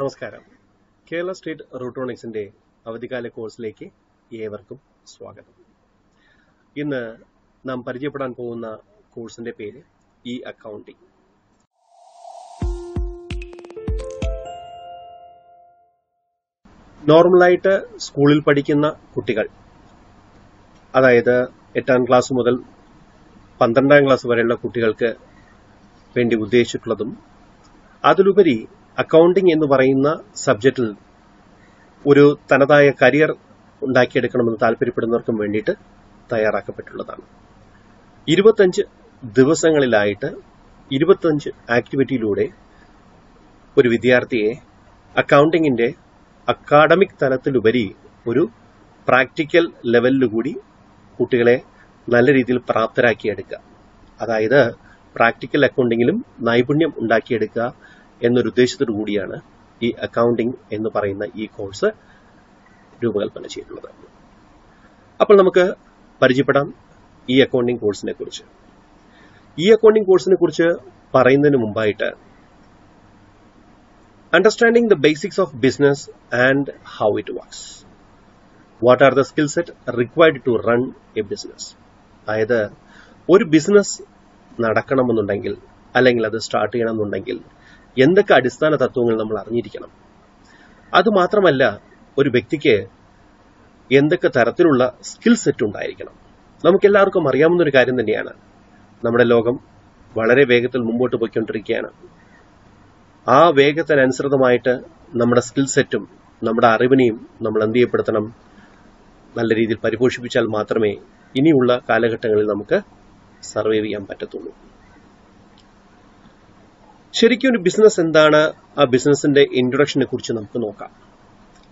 നമസ്കാരം. കേരള സ്റ്റേറ്റ് റൂട്രോണിക്സിന്റെ അവധിക്കാല കോഴ്സിലേക്ക് ഏവർക്കും സ്വാഗതം. ഇന്ന് നാം പരിചയപ്പെടാൻ പോകുന്ന കോഴ്സിന്റെ പേര് ഇ അക്കൗണ്ടിംഗ്. നോർമലായിട്ട് സ്കൂളിൽ പഠിക്കുന്ന കുട്ടികൾ, അതായത് 8ാം ക്ലാസ് മുതൽ 12ാം ക്ലാസ് വരെയുള്ള കുട്ടികൾക്ക് വേണ്ടി ഉദ്ദേശിച്ചിട്ടുള്ളതും, അതിലുപരി അക്കൗണ്ടിംഗ് എന്ന് പറയുന്ന സബ്ജക്റ്റിൽ ഒരു തനതായ കരിയർ ഉണ്ടാക്കിയെടുക്കണമെന്ന് താല്പര്യപ്പെടുന്നവർക്കും വേണ്ടിയിട്ട് തയ്യാറാക്കപ്പെട്ടുള്ളതാണ്. 25 ദിവസങ്ങളിലായിട്ട് 25 ആക്ടിവിറ്റിയിലൂടെ ഒരു വിദ്യാർത്ഥിയെ അക്കൗണ്ടിങ്ങിന്റെ അക്കാഡമിക് തലത്തിലുപരി ഒരു പ്രാക്ടിക്കൽ ലെവലിലുകൂടി കുട്ടികളെ നല്ല രീതിയിൽ പ്രാപ്തരാക്കിയെടുക്കുക. അതായത് പ്രാക്ടിക്കൽ അക്കൗണ്ടിങ്ങിലും നൈപുണ്യം ഉണ്ടാക്കിയെടുക്കുക എന്നൊരു ഉദ്ദേശത്തോടു കൂടിയാണ് ഈ അക്കൗണ്ടിംഗ് എന്ന് പറയുന്ന ഈ കോഴ്സ് രൂപകൽപ്പന ചെയ്തിട്ടുള്ളത്. അപ്പോൾ നമുക്ക് പരിചയപ്പെടാം ഈ അക്കൗണ്ടിംഗ് കോഴ്സിനെ കുറിച്ച്. ഈ അക്കൗണ്ടിംഗ് കോഴ്സിനെ കുറിച്ച് പറയുന്നതിന് മുമ്പായിട്ട് understanding the basics of business and how it works. What are the skill set required to run a business. അതായത് ഒരു ബിസിനസ് നടക്കണമെന്നുണ്ടെങ്കിൽ അല്ലെങ്കിൽ അത് സ്റ്റാർട്ട് ചെയ്യണമെന്നുണ്ടെങ്കിൽ എന്തൊക്കെ അടിസ്ഥാന തത്വങ്ങൾ നമ്മൾ അറിഞ്ഞിരിക്കണം. അതുമാത്രമല്ല, ഒരു വ്യക്തിക്ക് എന്തൊക്കെ തരത്തിലുള്ള സ്കിൽ സെറ്റ് ഉണ്ടായിരിക്കണം. നമുക്കെല്ലാവർക്കും അറിയാവുന്ന ഒരു കാര്യം തന്നെയാണ്, നമ്മുടെ ലോകം വളരെ വേഗത്തിൽ മുമ്പോട്ട് പോയിക്കൊണ്ടിരിക്കുകയാണ്. ആ വേഗത്തിനനുസൃതമായിട്ട് നമ്മുടെ സ്കിൽ സെറ്റും നമ്മുടെ അറിവിനെയും നമ്മൾ എന്ത് ചെയ്യപ്പെടുത്തണം, നല്ല രീതിയിൽ പരിപോഷിപ്പിച്ചാൽ മാത്രമേ ഇനിയുള്ള കാലഘട്ടങ്ങളിൽ നമുക്ക് സർവൈവ് ചെയ്യാൻ പറ്റത്തുള്ളൂ. ശരിക്കും ഒരു ബിസിനസ് എന്താണ്, ആ ബിസിനസിന്റെ ഇൻട്രൊഡക്ഷനെ കുറിച്ച് നമുക്ക് നോക്കാം.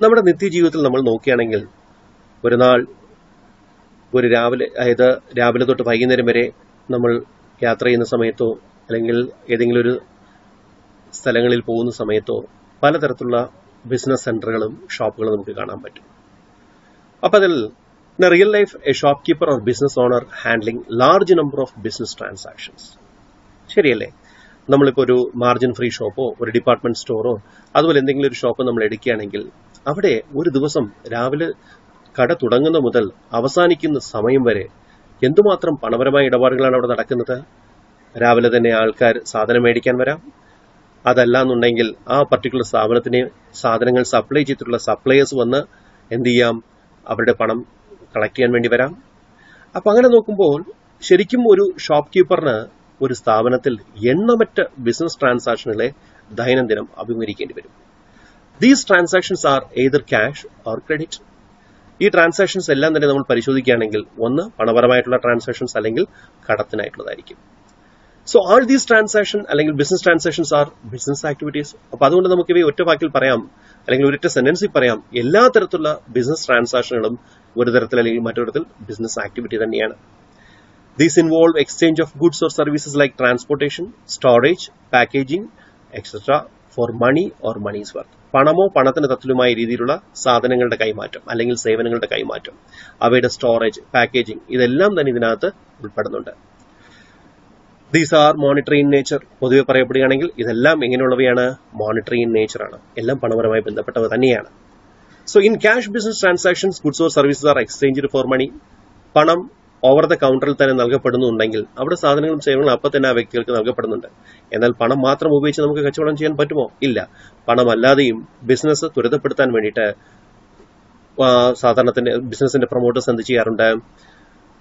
നമ്മുടെ നിത്യജീവിതത്തിൽ നമ്മൾ നോക്കുകയാണെങ്കിൽ ഒരു നാൾ ഒരു രാവിലെ തൊട്ട് വൈകുന്നേരം വരെ നമ്മൾ യാത്ര ചെയ്യുന്ന സമയത്തോ അല്ലെങ്കിൽ ഏതെങ്കിലും ഒരു സ്ഥലങ്ങളിൽ പോകുന്ന സമയത്തോ പലതരത്തിലുള്ള ബിസിനസ് സെന്ററുകളും ഷോപ്പുകളും നമുക്ക് കാണാൻ പറ്റും. അപ്പൊ അതിൽ in a real life, a shopkeeper or business owner handling large number of business transactions. ശരിയല്ലേ? നമ്മളിപ്പോൾ ഒരു മാർജിൻ ഫ്രീ ഷോപ്പോ ഒരു ഡിപ്പാർട്ട്മെന്റ് സ്റ്റോറോ അതുപോലെ എന്തെങ്കിലും ഒരു ഷോപ്പ് നമ്മൾ എടുക്കുകയാണെങ്കിൽ അവിടെ ഒരു ദിവസം രാവിലെ കട തുടങ്ങുന്ന മുതൽ അവസാനിക്കുന്ന സമയം വരെ എന്തുമാത്രം പണപരമായ ഇടപാടുകളാണ് അവിടെ നടക്കുന്നത്. രാവിലെ തന്നെ ആൾക്കാർ സാധനം മേടിക്കാൻ വരാം. അതല്ല എന്നുണ്ടെങ്കിൽ ആ പർട്ടിക്കുലർ സ്ഥാപനത്തിന് സാധനങ്ങൾ സപ്ലൈ ചെയ്തിട്ടുള്ള സപ്ലയേഴ്സ് വന്ന് എന്ത് ചെയ്യാം, അവരുടെ പണം കളക്ട് ചെയ്യാൻ വേണ്ടി വരാം. അപ്പൊ അങ്ങനെ നോക്കുമ്പോൾ ശരിക്കും ഒരു ഷോപ്പ് കീപ്പറിന് ഒരു സ്ഥാപനത്തിൽ എണ്ണമറ്റ ബിസിനസ് ട്രാൻസാക്ഷനുകളെ ദൈനംദിനം അഭിമുഖീകരിക്കേണ്ടി വരും. These transactions are either cash or credit. ഈ ട്രാൻസാക്ഷൻസ് എല്ലാം തന്നെ നമ്മൾ പരിശോധിക്കുകയാണെങ്കിൽ ഒന്ന് പണപരമായിട്ടുള്ള ട്രാൻസാക്ഷൻസ് അല്ലെങ്കിൽ കടത്തിനായിട്ടുള്ളതായിരിക്കും. സോ ആൾ ദീസ് ട്രാൻസാക്ഷൻ അല്ലെങ്കിൽ business transactions are business activities. അപ്പൊ അതുകൊണ്ട് നമുക്ക് ഇവയെ ഒറ്റ വാക്കിൽ പറയാം അല്ലെങ്കിൽ ഒരൊറ്റ സെന്റൻസിൽ പറയാം, എല്ലാ തരത്തിലുള്ള ബിസിനസ് ട്രാൻസാക്ഷനുകളും ഒരു തരത്തിൽ അല്ലെങ്കിൽ മറ്റൊരു തരത്തിൽ ബിസിനസ് ആക്ടിവിറ്റി തന്നെയാണ്. These involve exchange of goods or services like transportation, storage, packaging, etc. for money or money's worth. പണമോ പണത്തിന് തത്തുല്യമായ രീതിയിലുള്ള സാധനങ്ങളുടെ കൈമാറ്റം അല്ലെങ്കിൽ സേവനങ്ങളുടെ കൈമാറ്റം, അവയുടെ സ്റ്റോറേജ്, പാക്കേജിംഗ്, ഇതെല്ലാം തന്നെ ഇതിനകത്ത് ഉൾപ്പെടുന്നുണ്ട്. These are monetary in nature. പൊതുവെ പറയപ്പെടുകയാണെങ്കിൽ ഇതെല്ലാം എങ്ങനെയുള്ളവയാണ്? മോണിറ്ററി ഇൻ നേച്ചർ ആണ്. എല്ലാം പണപരമായി ബന്ധപ്പെട്ടവ തന്നെയാണ്. So in cash business transactions, goods or services are exchanged for money. പണം ഓവർ ദ കൗണ്ടറിൽ തന്നെ നൽകപ്പെടുന്നുണ്ടെങ്കിൽ അവിടെ സാധനങ്ങളും സേവനങ്ങളും അപ്പം തന്നെ ആ വ്യക്തികൾക്ക് നൽകപ്പെടുന്നുണ്ട്. എന്നാൽ പണം മാത്രം ഉപയോഗിച്ച് നമുക്ക് കച്ചവടം ചെയ്യാൻ പറ്റുമോ? ഇല്ല. പണമല്ലാതെയും ബിസിനസ് ത്വരിതപ്പെടുത്താൻ വേണ്ടിയിട്ട് ബിസിനസിന്റെ പ്രൊമോട്ടേഴ്സ് എന്ത് ചെയ്യാറുണ്ട്?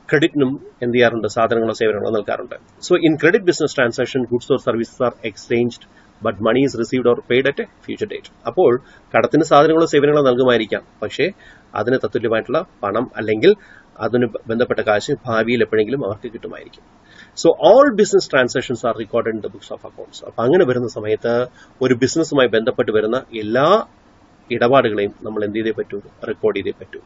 ക്രെഡിറ്റിനും എന്ത് ചെയ്യാറുണ്ട്? സാധനങ്ങളോ സേവനങ്ങളോ നൽകാറുണ്ട്. So in credit business transaction goods or services are exchanged but money is received or paid at a future date. അപ്പോൾ കടത്തിന് സാധനങ്ങളോ സേവനങ്ങളോ നൽകുമായിരിക്കാം, പക്ഷേ അതിന് തത്തുല്യമായിട്ടുള്ള പണം അല്ലെങ്കിൽ അതിന് ബന്ധപ്പെട്ട കാശ് ഭാവിയിൽ എപ്പോഴെങ്കിലും അവർക്ക് കിട്ടുമായിരിക്കും. So all business transactions are recorded in the books of accounts. അപ്പൊ അങ്ങനെ വരുന്ന സമയത്ത് ഒരു ബിസിനസ്സുമായി ബന്ധപ്പെട്ട് വരുന്ന എല്ലാ ഇടപാടുകളെയും നമ്മൾ എന്ത് ചെയ്തേ പറ്റൂ? റെക്കോർഡ് ചെയ്തേ പറ്റൂ.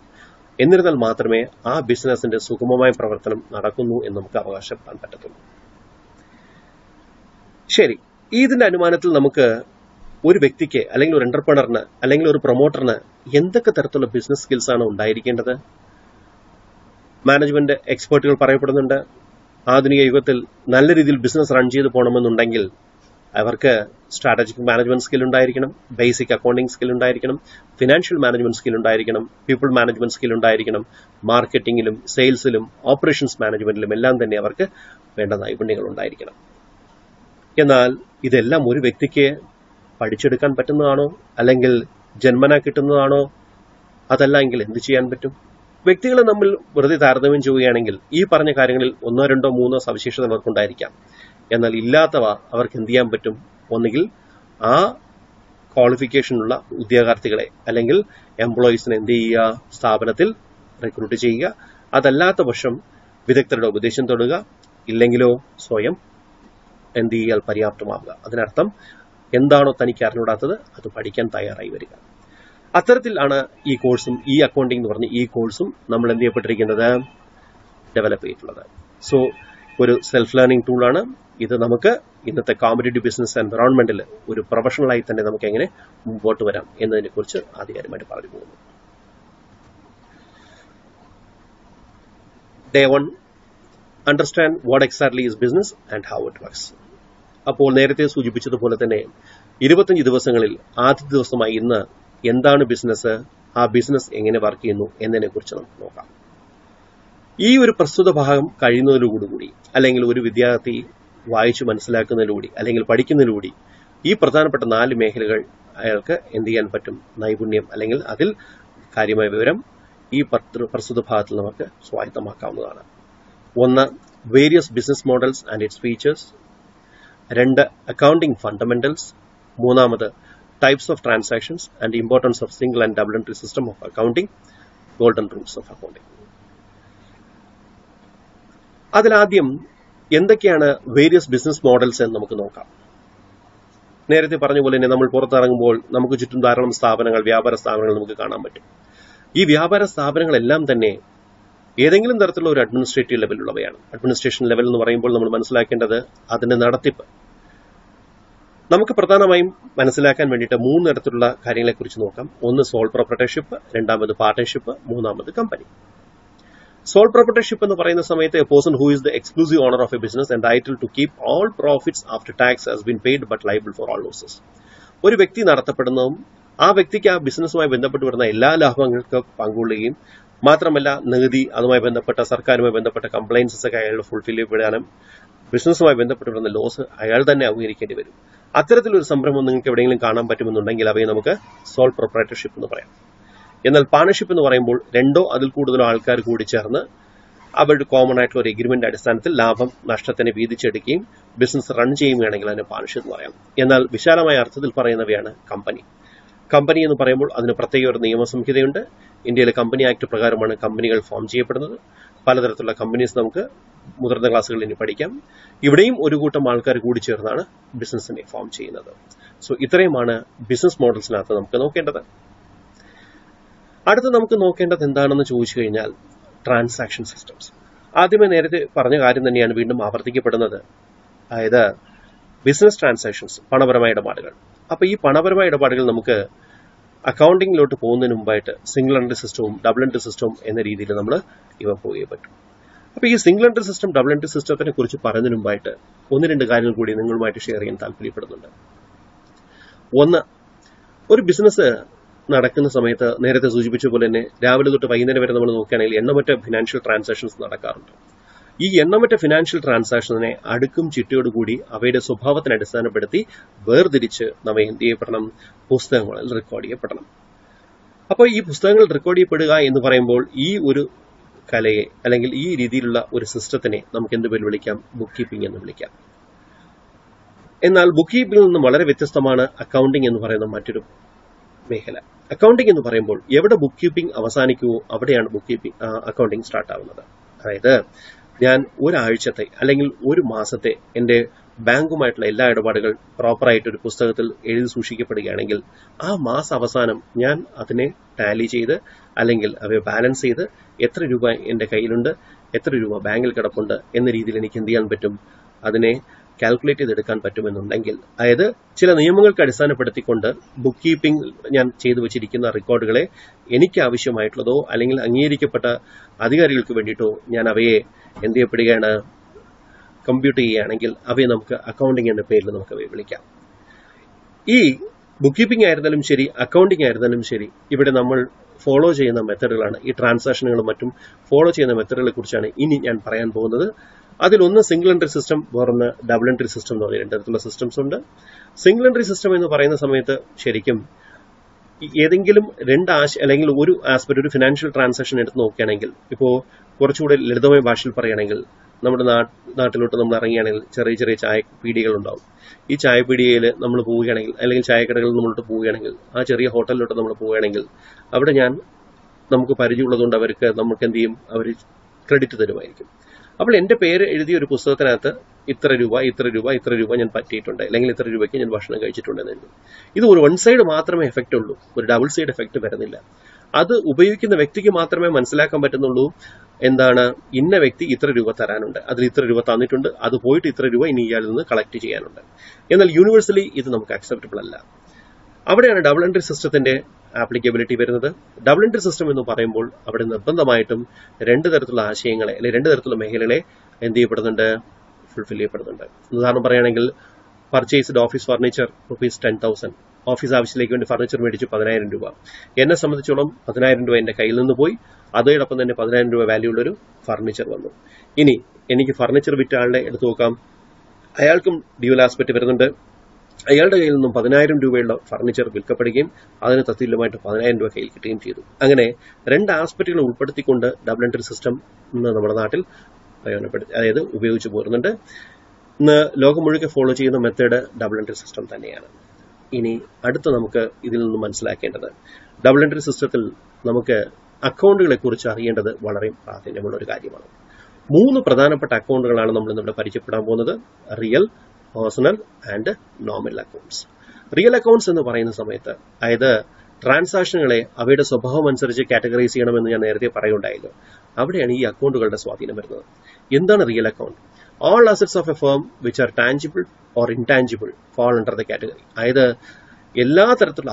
എന്നിരുന്നാൽ മാത്രമേ ആ ബിസിനസിന്റെ സുഗമമായ പ്രവർത്തനം നടക്കുന്നു എന്ന് നമുക്ക് അവകാശപ്പെടാൻ പറ്റത്തുള്ളൂ. ശരി, ഇതിന്റെ അനുമാനത്തിൽ നമുക്ക് ഒരു വ്യക്തിക്ക് അല്ലെങ്കിൽ ഒരു എന്റർപ്രണറിന് അല്ലെങ്കിൽ ഒരു പ്രൊമോട്ടറിന് എന്തൊക്കെ തരത്തിലുള്ള ബിസിനസ് സ്കിൽസ് ആണ് ഉണ്ടായിരിക്കേണ്ടത്? മാനേജ്മെന്റ് എക്സ്പേർട്ടുകൾ പറയപ്പെടുന്നുണ്ട്, ആധുനിക യുഗത്തിൽ നല്ല രീതിയിൽ ബിസിനസ് റൺ ചെയ്ത് പോകണമെന്നുണ്ടെങ്കിൽ അവർക്ക് സ്ട്രാറ്റജിക് മാനേജ്മെന്റ് സ്കിൽ ഉണ്ടായിരിക്കണം, ബേസിക് അക്കൗണ്ടിംഗ് സ്കിൽ ഉണ്ടായിരിക്കണം, ഫിനാൻഷ്യൽ മാനേജ്മെന്റ് സ്കിൽ ഉണ്ടായിരിക്കണം, പീപ്പിൾ മാനേജ്മെന്റ് സ്കിൽ ഉണ്ടായിരിക്കണം, മാർക്കറ്റിംഗിലും സെയിൽസിലും ഓപ്പറേഷൻസ് മാനേജ്മെന്റിലും എല്ലാം തന്നെ അവർക്ക് വേണ്ട നൈപുണ്യങ്ങൾ ഉണ്ടായിരിക്കണം. എന്നാൽ ഇതെല്ലാം ഒരു വ്യക്തിക്ക് പഠിച്ചെടുക്കാൻ പറ്റുന്നതാണോ, അല്ലെങ്കിൽ ജന്മനാ കിട്ടുന്നതാണോ? അതല്ല എങ്കിൽ എന്ത് ചെയ്യാൻ പറ്റും? വ്യക്തികളെ നമ്മൾ വെറുതെ താരതമ്യം ചെയ്യുകയാണെങ്കിൽ ഈ പറഞ്ഞ കാര്യങ്ങളിൽ 1, 2, 3 സവിശേഷത അവർക്കുണ്ടായിരിക്കാം. എന്നാൽ ഇല്ലാത്തവ അവർക്ക് എന്ത് ചെയ്യാൻ പറ്റും? ഒന്നുകിൽ ആ ക്വാളിഫിക്കേഷനുള്ള ഉദ്യോഗാർത്ഥികളെ അല്ലെങ്കിൽ എംപ്ലോയീസിനെ എന്ത് ചെയ്യുക, സ്ഥാപനത്തിൽ റിക്രൂട്ട് ചെയ്യുക. അതല്ലാത്ത പക്ഷം വിദഗ്ധരുടെ ഉപദേശം തൊടുക, ഇല്ലെങ്കിലോ സ്വയം എന്ത് ചെയ്യാൽ പര്യാപ്തമാവുക. അതിനർത്ഥം എന്താണോ തനിക്ക് അറിഞ്ഞൂടാത്തത് അത് പഠിക്കാൻ തയ്യാറായി വരിക. അത്തരത്തിലാണ് ഈ കോഴ്സും, ഈ അക്കൗണ്ടിംഗ് എന്ന് പറഞ്ഞ ഈ കോഴ്സും നമ്മൾ എന്ത് ചെയ്യപ്പെട്ടിരിക്കുന്നത്, ഡെവലപ്പ് ചെയ്തിട്ടുള്ളത്. സോ ഒരു സെൽഫ് ലേണിംഗ് ടൂളാണ് ഇത്. നമുക്ക് ഇന്നത്തെ കോമ്പറ്റീറ്റീവ് ബിസിനസ് എൻവയോൺമെന്റിൽ ഒരു പ്രൊഫഷണലായി തന്നെ നമുക്ക് എങ്ങനെ മുമ്പോട്ട് വരാം എന്നതിനെ കുറിച്ച് ആധികാരികമായിട്ട് പറഞ്ഞു പോകുന്നു. Day 1, understand what exactly is business and how it works. അപ്പോൾ നേരത്തെ സൂചിപ്പിച്ചതുപോലെ തന്നെ 25 ദിവസങ്ങളിൽ ആദ്യത്തെ ദിവസമായി ഇന്ന് എന്താണ് ബിസിനസ്, ആ ബിസിനസ് എങ്ങനെ വർക്ക് ചെയ്യുന്നു എന്നതിനെ കുറിച്ച് നമുക്ക് നോക്കാം. ഈ ഒരു പ്രസ്തുത ഭാഗം കഴിയുന്നതിലൂടെ അല്ലെങ്കിൽ ഒരു വിദ്യാർത്ഥി വായിച്ചു മനസ്സിലാക്കുന്നതിലൂടെ അല്ലെങ്കിൽ പഠിക്കുന്നതിലൂടെ ഈ പ്രധാനപ്പെട്ട 4 മേഖലകൾ അയാൾക്ക് എന്ത് ചെയ്യാൻ പറ്റും, നൈപുണ്യം അല്ലെങ്കിൽ അതിൽ കാര്യമായ വിവരം ഈ പ്രസ്തുത ഭാഗത്തിൽ നമുക്ക് സ്വായത്തമാക്കാവുന്നതാണ്. 1, various business models and it's features. 2, accounting fundamentals. 3, types of transactions and importance of single and double entry system of accounting, golden rules of accounting. അതിലാദ്യം എന്തൊക്കെയാണ് വേരിയസ് ബിസിനസ് മോഡൽസ് എന്ന് നമുക്ക് നോക്കാം. നേരത്തെ പറഞ്ഞ പോലെ തന്നെ നമ്മൾ പുറത്തിറങ്ങുമ്പോൾ നമുക്ക് ചുറ്റും ധാരാളം സ്ഥാപനങ്ങൾ, വ്യാപാര സ്ഥാപനങ്ങൾ നമുക്ക് കാണാൻ പറ്റും. ഈ വ്യാപാര സ്ഥാപനങ്ങളെല്ലാം തന്നെ ഏതെങ്കിലും തരത്തിലുള്ള ഒരു അഡ്മിനിസ്ട്രേറ്റീവ് ലെവലിലുള്ളവയാണ്. അഡ്മിനിസ്ട്രേഷൻ ലെവൽ എന്ന് പറയുമ്പോൾ നമ്മൾ മനസ്സിലാക്കേണ്ടത് അതിന്റെ നടത്തിപ്പ്. നമുക്ക് പ്രധാനമായും മനസ്സിലാക്കാൻ വേണ്ടിയിട്ട് 3 തരത്തിലുള്ള കാര്യങ്ങളെക്കുറിച്ച് നോക്കാം. 1, sole proprietorship. 2, partnership. 3, company. Sole proprietorship എന്ന് പറയുന്ന സമയത്ത് a person who is the exclusive owner of a business entitled to keep all profits after tax has been paid but liable for all losses. ഒരു വ്യക്തി നടത്തപ്പെടുന്നതും ആ വ്യക്തിക്ക് ആ ബിസിനസ്സുമായി ബന്ധപ്പെട്ട് വരുന്ന എല്ലാ ലാഭങ്ങൾക്കും പങ്കുകൊള്ളുകയും മാത്രമല്ല നികുതി, അതുമായി ബന്ധപ്പെട്ട സർക്കാരുമായി ബന്ധപ്പെട്ട കംപ്ലൈൻസസ് ഒക്കെ അയാൾ ഫുൾഫിൽ ചെയ്യപ്പെടാനും ബിസിനസ്സുമായി ബന്ധപ്പെട്ട് വരുന്ന ലോസ് അയാൾ തന്നെ അഭിമുഖീകരിക്കേണ്ടി വരും. അത്തരത്തിലൊരു സംരംഭം നിങ്ങൾക്ക് എവിടെയെങ്കിലും കാണാൻ പറ്റുമെന്നുണ്ടെങ്കിൽ അവയെ നമുക്ക് സോൾ പ്രൊപ്രൈറ്റർഷിപ്പ് എന്ന് പറയാം. എന്നാൽ പാർട്ണർഷിപ്പ് എന്ന് പറയുമ്പോൾ 2 അതിൽ കൂടുതലോ ആൾക്കാർ കൂടി ചേർന്ന് അവരുടെ കോമൺ ആയിട്ടുള്ള ഒരു എഗ്രിമെന്റ് അടിസ്ഥാനത്തിൽ ലാഭം നഷ്ടത്തിനെ വീതിച്ചെടുക്കുകയും ബിസിനസ് റൺ ചെയ്യുകയാണെങ്കിൽ അതിന് പാർട്ണർഷിപ്പ് എന്ന് പറയാം. എന്നാൽ വിശാലമായ അർത്ഥത്തിൽ പറയുന്നവയാണ് കമ്പനി. കമ്പനി എന്ന് പറയുമ്പോൾ അതിന് പ്രത്യേക ഒരു നിയമസംഹിതയുണ്ട്. ഇന്ത്യയിലെ കമ്പനി ആക്ട് പ്രകാരമാണ് കമ്പനികൾ ഫോം ചെയ്യപ്പെടുന്നത്. പലതരത്തിലുള്ള കമ്പനീസ് നമുക്ക് മുതിർന്ന ക്ലാസ്സുകളിൽ ഇനി പഠിക്കാം. ഇവിടെയും ഒരു കൂട്ടം ആൾക്കാർ കൂടി ചേർന്നാണ് ബിസിനസിനെ ഫോം ചെയ്യുന്നത്. സോ ഇത്രയുമാണ് ബിസിനസ് മോഡൽസിനകത്ത് നമുക്ക് നോക്കേണ്ടത്. അടുത്ത് നമുക്ക് നോക്കേണ്ടത് എന്താണെന്ന് ചോദിച്ചു കഴിഞ്ഞാൽ ട്രാൻസാക്ഷൻ സിസ്റ്റംസ്. ആദ്യമേ നേരത്തെ പറഞ്ഞ കാര്യം തന്നെയാണ് വീണ്ടും ആവർത്തിക്കപ്പെടുന്നത്. അതായത് ബിസിനസ് ട്രാൻസാക്ഷൻസ്, പണപരമായ ഇടപാടുകൾ. അപ്പൊ ഈ പണപരമായ ഇടപാടുകൾ നമുക്ക് അക്കൗണ്ടിങ്ങിലോട്ട് പോകുന്നതിന് മുമ്പായിട്ട് സിംഗിൾ എൻട്രി സിസ്റ്റവും ഡബിൾ എൻട്രി സിസ്റ്റവും എന്ന രീതിയിൽ നമ്മൾ ഇവ പോയേ പറ്റും. അപ്പൊ ഈ single entry system, double entry സിസ്റ്റത്തിനെ കുറിച്ച് പറയുന്നതിന് മുമ്പായിട്ട് 1-2 കാര്യങ്ങൾ കൂടി നിങ്ങളുമായിട്ട് ഷെയർ ചെയ്യാൻ താല്പര്യപ്പെടുന്നുണ്ട്. 1, ഒരു ബിസിനസ് നടക്കുന്ന സമയത്ത് നേരത്തെ സൂചിപ്പിച്ച പോലെ തന്നെ രാവിലെ തൊട്ട് വൈകുന്നേരം വരെ നമ്മൾ നോക്കുകയാണെങ്കിൽ എണ്ണമറ്റ ഫിനാൻഷ്യൽ ട്രാൻസാക്ഷൻസ് നടക്കാറുണ്ട്. ഈ എണ്ണമറ്റ ഫിനാൻഷ്യൽ ട്രാൻസാക്ഷനെ അടുക്കും ചിട്ടയോടുകൂടി അവയുടെ സ്വഭാവത്തിന് അടിസ്ഥാനപ്പെടുത്തി വേർതിരിച്ച് നമ്മ എന്ത് ചെയ്യപ്പെടണം, പുസ്തകങ്ങളിൽ റെക്കോർഡ് ചെയ്യപ്പെടണം. അപ്പോൾ ഈ പുസ്തകങ്ങൾ റെക്കോർഡ് ചെയ്യപ്പെടുക എന്ന് പറയുമ്പോൾ ഈ ഒരു കലയെ അല്ലെങ്കിൽ ഈ രീതിയിലുള്ള ഒരു സിസ്റ്റത്തിനെ നമുക്ക് എന്ത് പേര് വിളിക്കാം, ബുക്ക് കീപ്പിംഗ് എന്ന് വിളിക്കാം. എന്നാൽ ബുക്ക് കീപ്പിംഗിൽ നിന്നും വളരെ വ്യത്യസ്തമാണ് അക്കൗണ്ടിംഗ് എന്ന് പറയുന്ന മറ്റൊരു മേഖല. അക്കൗണ്ടിംഗ് എന്ന് പറയുമ്പോൾ എവിടെ ബുക്ക് കീപ്പിംഗ് അവസാനിക്കുമോ അവിടെയാണ് ബുക്ക് കീപ്പിംഗ് അക്കൗണ്ടിംഗ് സ്റ്റാർട്ട് ആവുന്നത്. അതായത് ഞാൻ ഒരാഴ്ചത്തെ അല്ലെങ്കിൽ ഒരു മാസത്തെ എന്റെ ബാങ്കുമായിട്ടുള്ള എല്ലാ ഇടപാടുകൾ പ്രോപ്പറായിട്ട് ഒരു പുസ്തകത്തിൽ എഴുതി സൂക്ഷിക്കപ്പെടുകയാണെങ്കിൽ ആ മാസ അവസാനം ഞാൻ അതിനെ ടാലി ചെയ്ത് അല്ലെങ്കിൽ അവയെ ബാലൻസ് ചെയ്ത് എത്ര രൂപ എന്റെ കയ്യിലുണ്ട്, എത്ര രൂപ ബാങ്കിൽ കിടപ്പുണ്ട് എന്ന രീതിയിൽ എനിക്ക് എന്ത് ചെയ്യാൻ പറ്റും, അതിനെ കാൽക്കുലേറ്റ് ചെയ്തെടുക്കാൻ പറ്റുമെന്നുണ്ടെങ്കിൽ, അതായത് ചില നിയമങ്ങൾക്ക് അടിസ്ഥാനപ്പെടുത്തിക്കൊണ്ട് ബുക്ക് കീപ്പിംഗ് ഞാൻ ചെയ്തു വെച്ചിരിക്കുന്ന റെക്കോർഡുകളെ എനിക്ക് ആവശ്യമായിട്ടുള്ളതോ അല്ലെങ്കിൽ അംഗീകരിക്കപ്പെട്ട അധികാരികൾക്ക് വേണ്ടിയിട്ടോ ഞാൻ അവയെ എന്ത് ചെയ്യപ്പെടുകയാണ്, കമ്പ്യൂട്ട് ചെയ്യുകയാണെങ്കിൽ അവയെ നമുക്ക് അക്കൗണ്ടിംഗ് എന്ന പേരിൽ നമുക്ക് അവയെ വിളിക്കാം. ഈ ബുക്ക് കീപ്പിംഗ് ആയിരുന്നാലും ശരി, അക്കൗണ്ടിംഗ് ആയിരുന്നാലും ശരി, ഇവിടെ നമ്മൾ ഫോളോ ചെയ്യുന്ന മെത്തഡുകളാണ്, ഈ ട്രാൻസാക്ഷനുകളും മറ്റും ഫോളോ ചെയ്യുന്ന മെത്തഡുകളെ കുറിച്ചാണ് ഇനി ഞാൻ പറയാൻ പോകുന്നത്. അതിലൊന്ന് സിംഗിൾ എൻട്രി സിസ്റ്റം, വേറൊന്ന് ഡബിൾ എൻട്രി സിസ്റ്റം എന്ന് പറയുന്ന 2 തരത്തിലുള്ള സിസ്റ്റംസ് ഉണ്ട്. സിംഗിൾ എൻട്രി സിസ്റ്റം എന്ന് പറയുന്ന സമയത്ത് ശരിക്കും ഏതെങ്കിലും അല്ലെങ്കിൽ ഒരു ആസ്പെക്ട്, ഒരു ഫിനാൻഷ്യൽ ട്രാൻസാക്ഷൻ എടുത്ത് നോക്കുകയാണെങ്കിൽ, ഇപ്പോൾ കുറച്ചുകൂടി ലളിതമായ ഭാഷയിൽ പറയുകയാണെങ്കിൽ, നമ്മുടെ നാട്ടിലോട്ട് നമ്മൾ ഇറങ്ങുകയാണെങ്കിൽ ചെറിയ ചെറിയ ചായ പീടികൾ ഉണ്ടാവും. ഈ ചായ പീടികയിൽ നമ്മൾ പോവുകയാണെങ്കിൽ, അല്ലെങ്കിൽ ചായക്കടകളിൽ നമ്മളോട്ട് പോവുകയാണെങ്കിൽ, ആ ചെറിയ ഹോട്ടലിലോട്ട് നമ്മൾ പോവുകയാണെങ്കിൽ, അവിടെ നമുക്ക് പരിചയമുള്ളതുകൊണ്ട് നമുക്ക് എന്ത് ചെയ്യും, അവർ ക്രെഡിറ്റ് തരുമായിരിക്കും. അപ്പോൾ എന്റെ പേര് എഴുതിയ ഒരു പുസ്തകത്തിനകത്ത് ഇത്ര രൂപ ഞാൻ പറ്റിയിട്ടുണ്ട്, അല്ലെങ്കിൽ ഇത്ര രൂപയ്ക്ക് ഞാൻ ഭക്ഷണം കഴിച്ചിട്ടുണ്ടെന്ന്. ഇത് ഒരു വൺ സൈഡ് മാത്രമേ എഫക്റ്റ് ഉള്ളൂ, ഒരു ഡബിൾ സൈഡ് എഫക്റ്റ് വരുന്നില്ല. അത് ഉപയോഗിക്കുന്ന വ്യക്തിക്ക് മാത്രമേ മനസ്സിലാക്കാൻ പറ്റുന്നുള്ളൂ. എന്താണ്, ഇന്ന വ്യക്തി ഇത്ര രൂപ തരാനുണ്ട്, അതിൽ ഇത്ര രൂപ തന്നിട്ടുണ്ട്, അത് പോയിട്ട് ഇത്ര രൂപ ഇനി ഇയാളിൽ നിന്ന് കളക്ട് ചെയ്യാനുണ്ട്. എന്നാൽ യൂണിവേഴ്സലി ഇത് നമുക്ക് അക്സെപ്റ്റബിൾ അല്ല. അവിടെയാണ് ഡബിൾ എൻട്രി സിസ്റ്റത്തിന്റെ ആപ്ലിക്കബിലിറ്റി വരുന്നത്. ഡബിൾ എൻട്രി സിസ്റ്റം എന്ന് പറയുമ്പോൾ അവിടെ നിർബന്ധമായിട്ടും 2 തരത്തിലുള്ള ആശയങ്ങളെ, അല്ലെങ്കിൽ 2 തരത്തിലുള്ള മേഖലകളെ എന്ത് ചെയ്യപ്പെടുന്നുണ്ട്, ഫുൾഫിൽ ചെയ്യപ്പെടുന്നുണ്ട്. ഉദാഹരണം പറയുകയാണെങ്കിൽ, പർച്ചേസ്ഡ് ഓഫീസ് ഫർണിച്ചർ ₹10,000. ഓഫീസ് ആവശ്യത്തിലേക്ക് വേണ്ടി ഫർണിച്ചർ മേടിച്ചു 10,000 രൂപ. എന്നെ സംബന്ധിച്ചോളം 10,000 രൂപ എന്റെ കയ്യിൽ നിന്ന് പോയി, അതോടൊപ്പം തന്നെ 10,000 രൂപ വാല്യൂ ഉള്ളൊരു ഫർണിച്ചർ വന്നു. ഇനി എനിക്ക് ഫർണിച്ചർ വിറ്റ ആളുടെ എടുത്തു നോക്കാം. അയാൾക്കും ഡ്യുവൽ ആസ്പെക്ട് വരുന്നുണ്ട്. അയാളുടെ കയ്യിൽ നിന്നും 10,000 രൂപയുള്ള ഫർണിച്ചർ വിൽക്കപ്പെടുകയും അതിന് തത്തുല്യമായിട്ട് 10,000 രൂപ കയ്യിൽ കിട്ടുകയും ചെയ്തു. അങ്ങനെ 2 ആസ്പെക്റ്റുകൾ ഉൾപ്പെടുത്തിക്കൊണ്ട് ഡബിൾ എൻട്രി സിസ്റ്റം ഇന്ന് നമ്മുടെ നാട്ടിൽ ഉപയോഗിച്ചു പോരുന്നുണ്ട്. ഇന്ന് ലോകം മുഴുവൻ ഫോളോ ചെയ്യുന്ന മെത്തേഡ് ഡബിൾ എൻട്രി സിസ്റ്റം തന്നെയാണ്. ഇനി അടുത്ത നമുക്ക് ഇതിൽ നിന്ന് മനസ്സിലാക്കേണ്ടത്, ഡബിൾ എൻട്രി സിസ്റ്റത്തിൽ നമുക്ക് അക്കൗണ്ടുകളെ കുറിച്ച് അറിയേണ്ടത് വളരെ പ്രാധാന്യമുള്ള ഒരു കാര്യമാണ്. 3 പ്രധാനപ്പെട്ട അക്കൗണ്ടുകളാണ് നമ്മൾ ഇന്നിവിടെ പരിചയപ്പെടാൻ പോകുന്നത്: real, personal and nominal accounts. Real accounts എന്ന് പറയുന്ന സമയത്ത്, അതായത് ട്രാൻസാക്ഷനുകളെ അവയുടെ സ്വഭാവം അനുസരിച്ച് കാറ്റഗറൈസ് ചെയ്യണമെന്ന് ഞാൻ നേരത്തെ പറയുണ്ടായല്ലോ, അവിടെയാണ് ഈ അക്കൗണ്ടുകളുടെ സ്വാധീനം വരുന്നത്. എന്താണ് real account? All assets of A firm which are tangible or intangible fall under the category. അതായത് എല്ലാ തരത്തിലുള്ള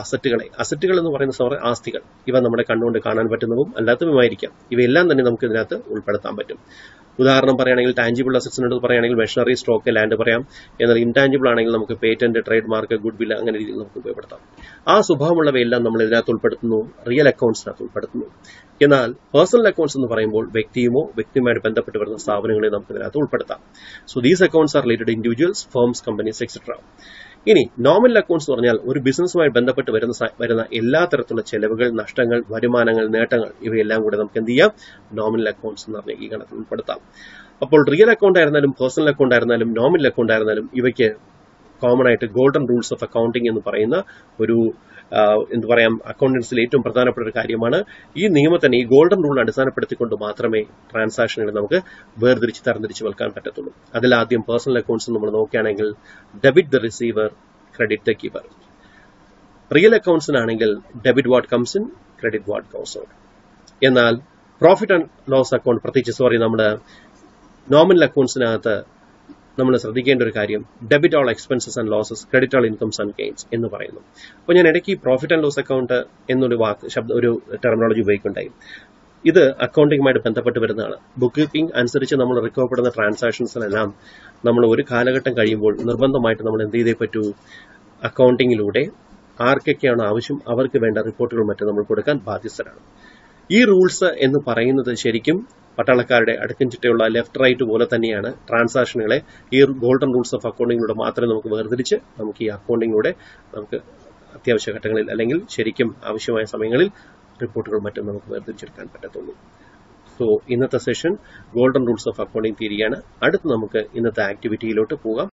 അസറ്റുകൾ എന്ന് പറയുന്ന ആസ്തികൾ, ഇവ നമ്മുടെ കണ്ണുകൊണ്ട് കാണാൻ പറ്റുന്നതും അല്ലാത്തതുമായിരിക്കാം, ഇവയെല്ലാം തന്നെ നമുക്ക് ഇതിനകത്ത് ഉൾപ്പെടുത്താൻ പറ്റും. ഉദാഹരണം പറയുകയാണെങ്കിൽ, ടാഞ്ചിബിൾ അസറ്റ്സിനോട് പറയുകയാണെങ്കിൽ മെഷീനറി, സ്റ്റോക്ക്, ലാൻഡ് പറയാം. എന്നാൽ ഇൻടാഞ്ചിബിൾ ആണെങ്കിൽ നമുക്ക് patent, trade mark, good villa, അങ്ങനെ രീതിയിൽ നമുക്ക് ഉപയോഗപ്പെടുത്താം. ആ സ്വഭാവമുള്ളവയെല്ലാം നമ്മൾ ഇതിനകത്ത് ഉൾപ്പെടുത്തുന്നു, റിയൽ അക്കൗണ്ട്സിനകത്ത് ഉൾപ്പെടുത്തുന്നു. എന്നാൽ പേഴ്സണൽ അക്കൗണ്ട്സ് എന്ന് പറയുമ്പോൾ വ്യക്തിയുമായിട്ട് ബന്ധപ്പെട്ട് വരുന്ന സ്ഥാപനങ്ങളെ നമുക്ക് ഇതിനകത്ത് ഉൾപ്പെടുത്താം. So these accounts are related individuals, firms, companies, etcetera. ഇനി നോമിനൽ അക്കൗണ്ട്സ് എന്ന് പറഞ്ഞാൽ ഒരു ബിസിനസ്സുമായി ബന്ധപ്പെട്ട് വരുന്ന എല്ലാ തരത്തിലുള്ള ചെലവുകൾ, നഷ്ടങ്ങൾ, വരുമാനങ്ങൾ, നേട്ടങ്ങൾ, ഇവയെല്ലാം കൂടെ നമുക്ക് എന്ത് ചെയ്യാം, നോമിനൽ അക്കൗണ്ട്സ് എന്ന് പറഞ്ഞ ഈ ഗണത്തിൽ ഉൾപ്പെടുത്താം. അപ്പോൾ റിയൽ അക്കൗണ്ട് ആയിരുന്നാലും, പേഴ്സണൽ അക്കൗണ്ട് ആയിരുന്നാലും, നോമിനൽ അക്കൗണ്ട് ആയിരുന്നാലും, ഇവയ്ക്ക് കോമൺ ആയിട്ട് ഗോൾഡൻ റൂൾസ് ഓഫ് അക്കൗണ്ടിംഗ് എന്ന് പറയുന്ന ഒരു അക്കൗണ്ടൻസിൽ ഏറ്റവും പ്രധാനപ്പെട്ട ഒരു കാര്യമാണ്. ഈ നിയമത്തിനെ, ഈ ഗോൾഡൻ റൂളിനെ അടിസ്ഥാനപ്പെടുത്തിക്കൊണ്ട് മാത്രമേ ട്രാൻസാക്ഷനുകൾ നമുക്ക് തരംതിരിച്ച് വെക്കാൻ പറ്റത്തുള്ളൂ. അതിലാദ്യം പേഴ്സണൽ അക്കൗണ്ട്സ് നമ്മൾ നോക്കുകയാണെങ്കിൽ, debit the receiver, credit the giver. Real അക്കൗണ്ട്സിനാണെങ്കിൽ debit what comes in, credit what goes out. എന്നാൽ പ്രോഫിറ്റ് ആൻഡ് ലോസ് അക്കൗണ്ട്, പ്രത്യേകിച്ച് നമ്മുടെ നോമിനൽ അക്കൗണ്ട്സിനകത്ത് നമ്മൾ ശ്രദ്ധിക്കേണ്ട ഒരു കാര്യം, debit all expenses and losses, credit all incomes and gains എന്ന് പറയുന്നു. അപ്പോൾ ഞാൻ ഇടയ്ക്ക് പ്രോഫിറ്റ് ആൻഡ് ലോസ് അക്കൗണ്ട് എന്നൊരു ഒരു ടെർമിനോളജി ഉപയോഗിക്കുന്നുണ്ടായി. ഇത് അക്കൗണ്ടിങ്ങുമായിട്ട് ബന്ധപ്പെട്ട് വരുന്നതാണ്. ബുക്ക് കീപ്പിംഗ് അനുസരിച്ച് നമ്മൾ റിക്കവർപ്പെടുന്ന ട്രാൻസാക്ഷൻസിനെല്ലാം നമ്മൾ ഒരു കാലഘട്ടം കഴിയുമ്പോൾ നിർബന്ധമായിട്ട് നമ്മൾ എന്ത് ചെയ്തേ പറ്റൂ, അക്കൗണ്ടിങ്ങിലൂടെ ആർക്കൊക്കെയാണ് ആവശ്യം അവർക്ക് വേണ്ട റിപ്പോർട്ടുകൾ മറ്റും നമ്മൾ കൊടുക്കാൻ ബാധ്യസ്ഥരാണ്. ഈ റൂൾസ് എന്ന് പറയുന്നത് ശരിക്കും പട്ടാളക്കാരുടെ അടുക്കും ചിട്ടയുള്ള ലെഫ്റ്റ് റൈറ്റ് പോലെ തന്നെയാണ്. ട്രാൻസാക്ഷനുകളെ ഈ ഗോൾഡൻ റൂൾസ് ഓഫ് അക്കൗണ്ടിങ്ങിലൂടെ മാത്രമേ നമുക്ക് വേർതിരിച്ച് നമുക്ക് ഈ അക്കൗണ്ടിങ്ങിലൂടെ നമുക്ക് അത്യാവശ്യ ഘട്ടങ്ങളിൽ അല്ലെങ്കിൽ ശരിക്കും ആവശ്യമായ സമയങ്ങളിൽ റിപ്പോർട്ടുകൾ മറ്റും നമുക്ക് വേർതിരിച്ചെടുക്കാൻ പറ്റത്തുള്ളൂ. സോ ഇന്നത്തെ session golden rules of accounting തിയറിയാണ്. അടുത്ത് നമുക്ക് ഇന്നത്തെ ആക്ടിവിറ്റിയിലോട്ട് പോകാം.